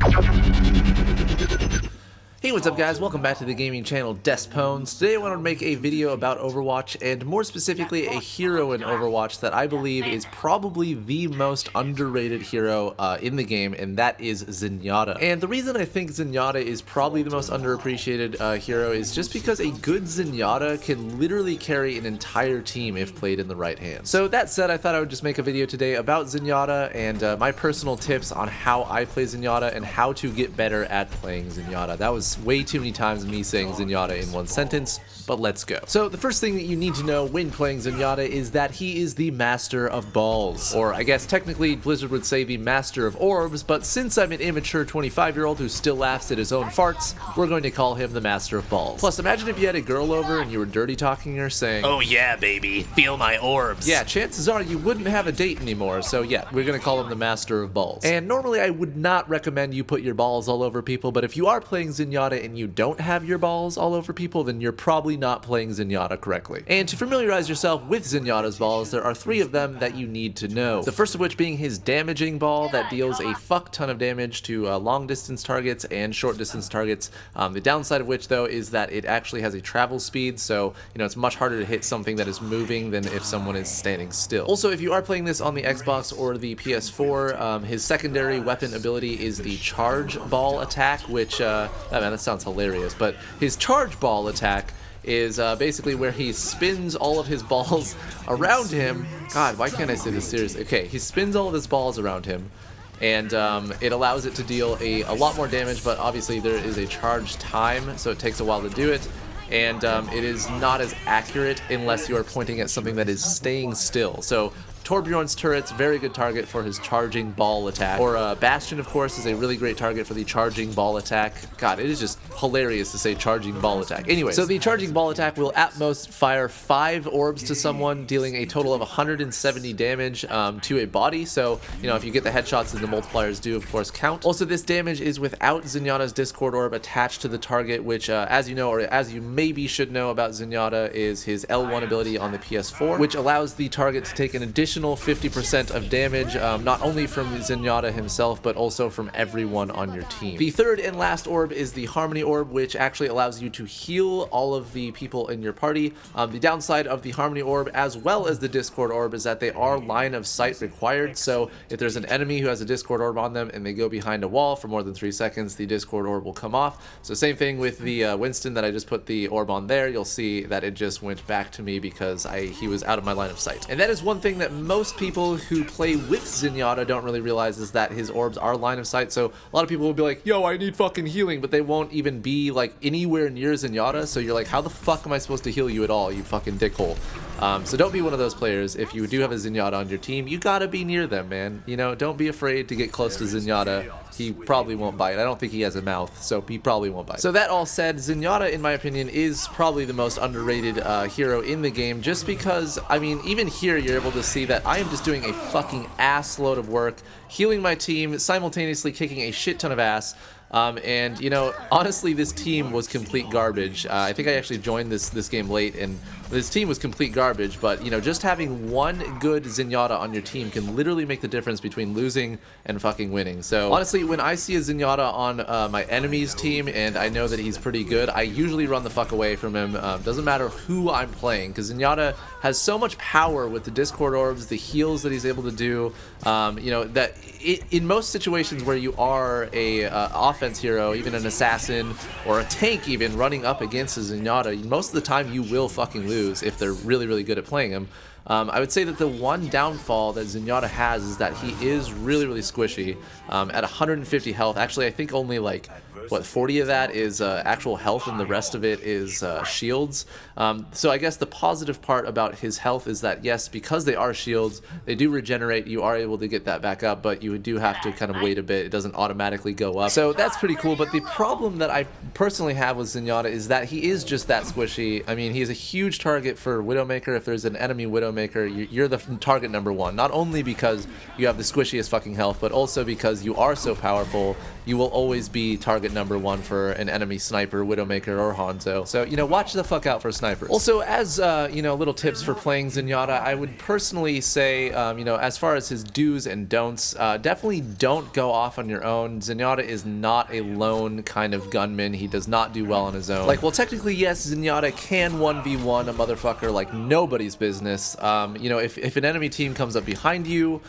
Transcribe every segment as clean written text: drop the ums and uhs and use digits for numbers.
Hey, what's up guys? Welcome back to the gaming channel Despwns. Today I wanted to make a video about Overwatch, and more specifically a hero in Overwatch that I believe is probably the most underrated hero in the game, and that is Zenyatta. And the reason I think Zenyatta is probably the most underappreciated hero is just because a good Zenyatta can literally carry an entire team if played in the right hands. So that said, I thought I would just make a video today about Zenyatta and my personal tips on how I play Zenyatta and how to get better at playing Zenyatta. That was way too many times me saying Zenyatta in one sentence, but let's go. So the first thing that you need to know when playing Zenyatta is that he is the master of balls. Or I guess technically Blizzard would say the master of orbs, but since I'm an immature 25-year-old who still laughs at his own farts, we're going to call him the master of balls. Plus, imagine if you had a girl over and you were dirty talking her saying, "Oh yeah, baby, feel my orbs." Yeah, chances are you wouldn't have a date anymore, so yeah, we're gonna call him the master of balls. And normally I would not recommend you put your balls all over people, but if you are playing Zenyatta and you don't have your balls all over people, then you're probably not playing Zenyatta correctly. And to familiarize yourself with Zenyatta's balls, there are 3 of them that you need to know. The first of which being his damaging ball that deals a fuck ton of damage to long distance targets and short distance targets. The downside of which though is that it actually has a travel speed, so you know it's much harder to hit something that is moving than if someone is standing still. Also, if you are playing this on the Xbox or the PS4, his secondary weapon ability is the charge ball attack, which oh man, that sounds hilarious, but his charge ball attack is basically where he spins all of his balls around him. God, why can't I say this seriously? Okay, he spins all of his balls around him, and it allows it to deal a lot more damage, but obviously there is a charge time, so it takes a while to do it. And it is not as accurate unless you are pointing at something that is staying still. So Torbjorn's turret's very good target for his charging ball attack. Or Bastion, of course, is a really great target for the charging ball attack. God, it is just hilarious to say charging ball attack. Anyway, so the charging ball attack will at most fire 5 orbs to someone, dealing a total of 170 damage to a body. So, you know, if you get the headshots, then the multipliers do, of course, count. Also, this damage is without Zenyatta's Discord orb attached to the target, which, as you know, or as you maybe should know about Zenyatta, is his L1 ability on the PS4, which allows the target to take an additional 50% of damage, not only from Zenyatta himself, but also from everyone on your team. The third and last orb is the Harmony orb, which actually allows you to heal all of the people in your party. The downside of the Harmony orb, as well as the Discord orb, is that they are line of sight required. So if there's an enemy who has a Discord orb on them and they go behind a wall for more than 3 seconds, the Discord orb will come off. So same thing with the Winston that I just put the orb on there. You'll see that it just went back to me because he was out of my line of sight. And that is one thing that most people who play with Zenyatta don't really realize, is that his orbs are line of sight. So a lot of people will be like, yo, I need fucking healing, but they won't even be like anywhere near Zenyatta. So you're like, how the fuck am I supposed to heal you at all, you fucking dickhole? So don't be one of those players. If you do have a Zenyatta on your team, you gotta be near them, man. You know, don't be afraid to get close to Zenyatta. He probably won't bite. I don't think he has a mouth, so he probably won't bite. So that all said, Zenyatta, in my opinion, is probably the most underrated hero in the game, just because, I mean, even here you're able to see that I am just doing a fucking ass load of work, healing my team, simultaneously kicking a shit ton of ass. And, you know, honestly, this team was complete garbage. I think I actually joined this game late, and this team was complete garbage, but, you know, just having one good Zenyatta on your team can literally make the difference between losing and fucking winning. So, honestly, when I see a Zenyatta on my enemy's team and I know that he's pretty good, I usually run the fuck away from him. Doesn't matter who I'm playing, because Zenyatta has so much power with the Discord orbs, the heals that he's able to do, you know, that in most situations where you are a offense hero, even an assassin or a tank even, running up against a Zenyatta, most of the time you will fucking lose if they're really, really good at playing him. I would say that the one downfall that Zenyatta has is that he is really, really squishy. At 150 health, actually I think only like, what, 40 of that is actual health and the rest of it is shields. So I guess the positive part about his health is that, yes, because they are shields, they do regenerate, you are able to get that back up, but you do have to kind of wait a bit. It doesn't automatically go up. So that's pretty cool, but the problem that I personally have with Zenyatta is that he is just that squishy. I mean, he is a huge target for Widowmaker. If there's an enemy Widowmaker, you're the target number 1, not only because you have the squishiest fucking health, but also because you are so powerful you will always be target number 1 for an enemy sniper, Widowmaker, or Hanzo. So, you know, watch the fuck out for snipers. Also, as, you know, little tips for playing Zenyatta, I would personally say, you know, as far as his do's and don'ts, definitely don't go off on your own. Zenyatta is not a lone kind of gunman. He does not do well on his own. Like, well, technically, yes, Zenyatta can 1v1 a motherfucker like nobody's business. You know, if an enemy team comes up behind you,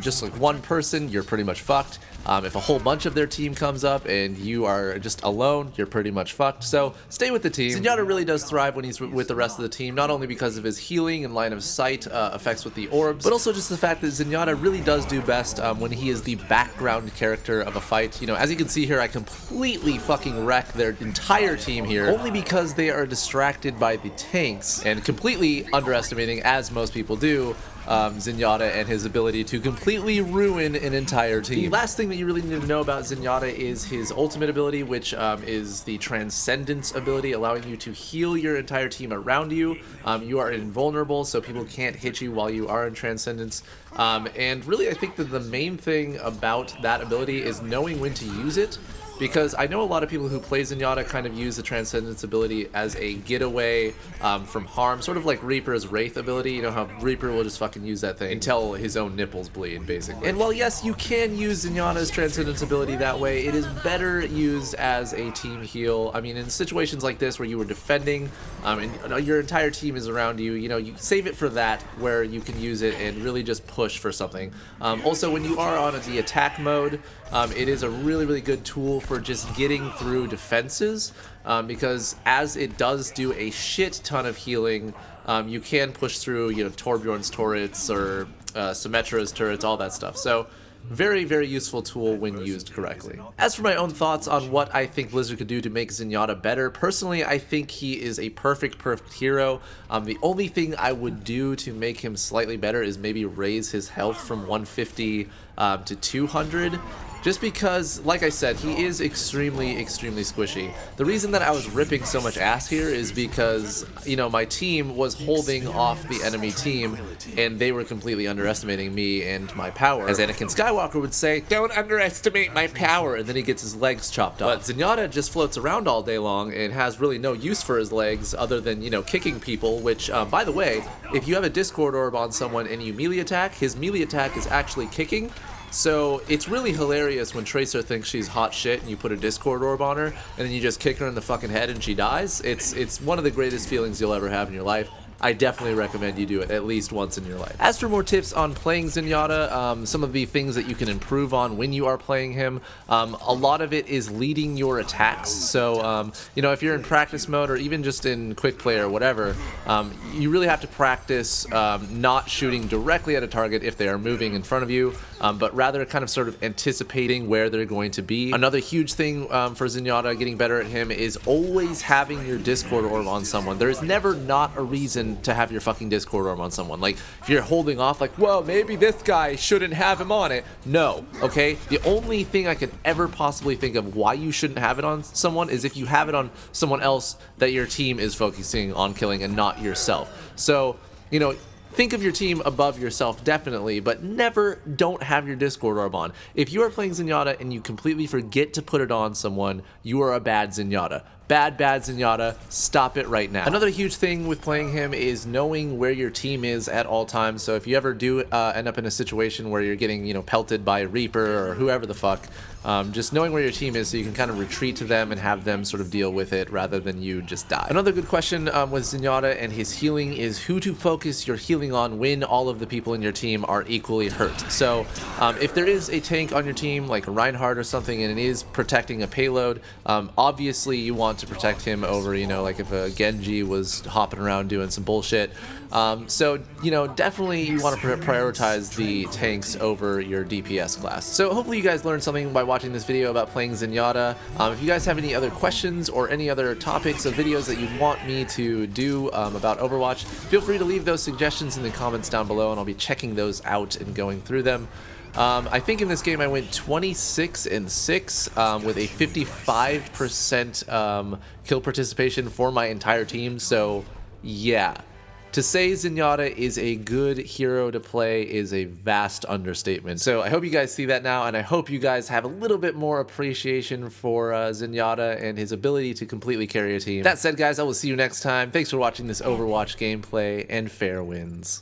just like one person, you're pretty much fucked. If a whole bunch of their team comes up and you are just alone, you're pretty much fucked. So stay with the team. Zenyatta really does thrive when he's with the rest of the team, not only because of his healing and line of sight effects with the orbs, but also just the fact that Zenyatta really does do best when he is the background character of a fight. You know, as you can see here, I completely fucking wreck their entire team here, only because they are distracted by the tanks and completely underestimating, as most people do, Zenyatta and his ability to completely ruin an entire team. The last thing that you really need to know about Zenyatta is his ultimate ability, which is the Transcendence ability, allowing you to heal your entire team around you. You are invulnerable, so people can't hit you while you are in Transcendence. And really, I think that the main thing about that ability is knowing when to use it. Because I know a lot of people who play Zenyatta kind of use the Transcendence ability as a getaway from harm, sort of like Reaper's Wraith ability. You know how Reaper will just fucking use that thing until his own nipples bleed, basically. And while yes, you can use Zenyatta's Transcendence ability that way, it is better used as a team heal. I mean, in situations like this where you were defending and your entire team is around you, you know, you save it for that where you can use it and really just push for something. Also, when you are on the attack mode, it is a really, really good tool for just getting through defenses, because as it does do a shit ton of healing, you can push through, you know, Torbjorn's turrets or Symmetra's turrets, all that stuff. So very, very useful tool when used correctly. As for my own thoughts on what I think Blizzard could do to make Zenyatta better, personally, I think he is a perfect hero. The only thing I would do to make him slightly better is maybe raise his health from 150 to 200. Just because, like I said, he is extremely squishy. The reason that I was ripping so much ass here is because, you know, my team was holding off the enemy team, and they were completely underestimating me and my power. As Anakin Skywalker would say, "Don't underestimate my power," and then he gets his legs chopped off. But Zenyatta just floats around all day long and has really no use for his legs other than, you know, kicking people, which, by the way, if you have a Discord orb on someone and you melee attack, his melee attack is actually kicking. So it's really hilarious when Tracer thinks she's hot shit and you put a Discord orb on her and then you just kick her in the fucking head and she dies. It's one of the greatest feelings you'll ever have in your life. I definitely recommend you do it at least once in your life. As for more tips on playing Zenyatta, some of the things that you can improve on when you are playing him, a lot of it is leading your attacks. So, you know, if you're in practice mode or even just in quick play or whatever, you really have to practice not shooting directly at a target if they are moving in front of you, but rather kind of sort of anticipating where they're going to be. Another huge thing for Zenyatta, getting better at him, is always having your Discord orb on someone. There is never not a reason to have your fucking Discord orb on someone. Like, if you're holding off, like, well, maybe this guy shouldn't have him on it. No, okay? The only thing I could ever possibly think of why you shouldn't have it on someone is if you have it on someone else that your team is focusing on killing and not yourself. So, you know, think of your team above yourself, definitely, but never don't have your Discord orb on. If you are playing Zenyatta and you completely forget to put it on someone, you are a bad Zenyatta. Bad Zenyatta, stop it right now. Another huge thing with playing him is knowing where your team is at all times. So if you ever do end up in a situation where you're getting, you know, pelted by Reaper or whoever the fuck, just knowing where your team is so you can kind of retreat to them and have them sort of deal with it rather than you just die. Another good question with Zenyatta and his healing is who to focus your healing on when all of the people in your team are equally hurt. So if there is a tank on your team, like a Reinhardt or something, and it is protecting a payload, obviously you want to protect him over, you know, like if a Genji was hopping around doing some bullshit. So, you know, definitely you want to prioritize the tanks over your DPS class. So hopefully you guys learned something by watching this video about playing Zenyatta. If you guys have any other questions or any other topics of videos that you'd want me to do about Overwatch, feel free to leave those suggestions in the comments down below, and I'll be checking those out and going through them. I think in this game I went 26-6 with a 55% kill participation for my entire team, so yeah. To say Zenyatta is a good hero to play is a vast understatement. So I hope you guys see that now, and I hope you guys have a little bit more appreciation for Zenyatta and his ability to completely carry a team. That said, guys, I will see you next time. Thanks for watching this Overwatch gameplay, and fair wins.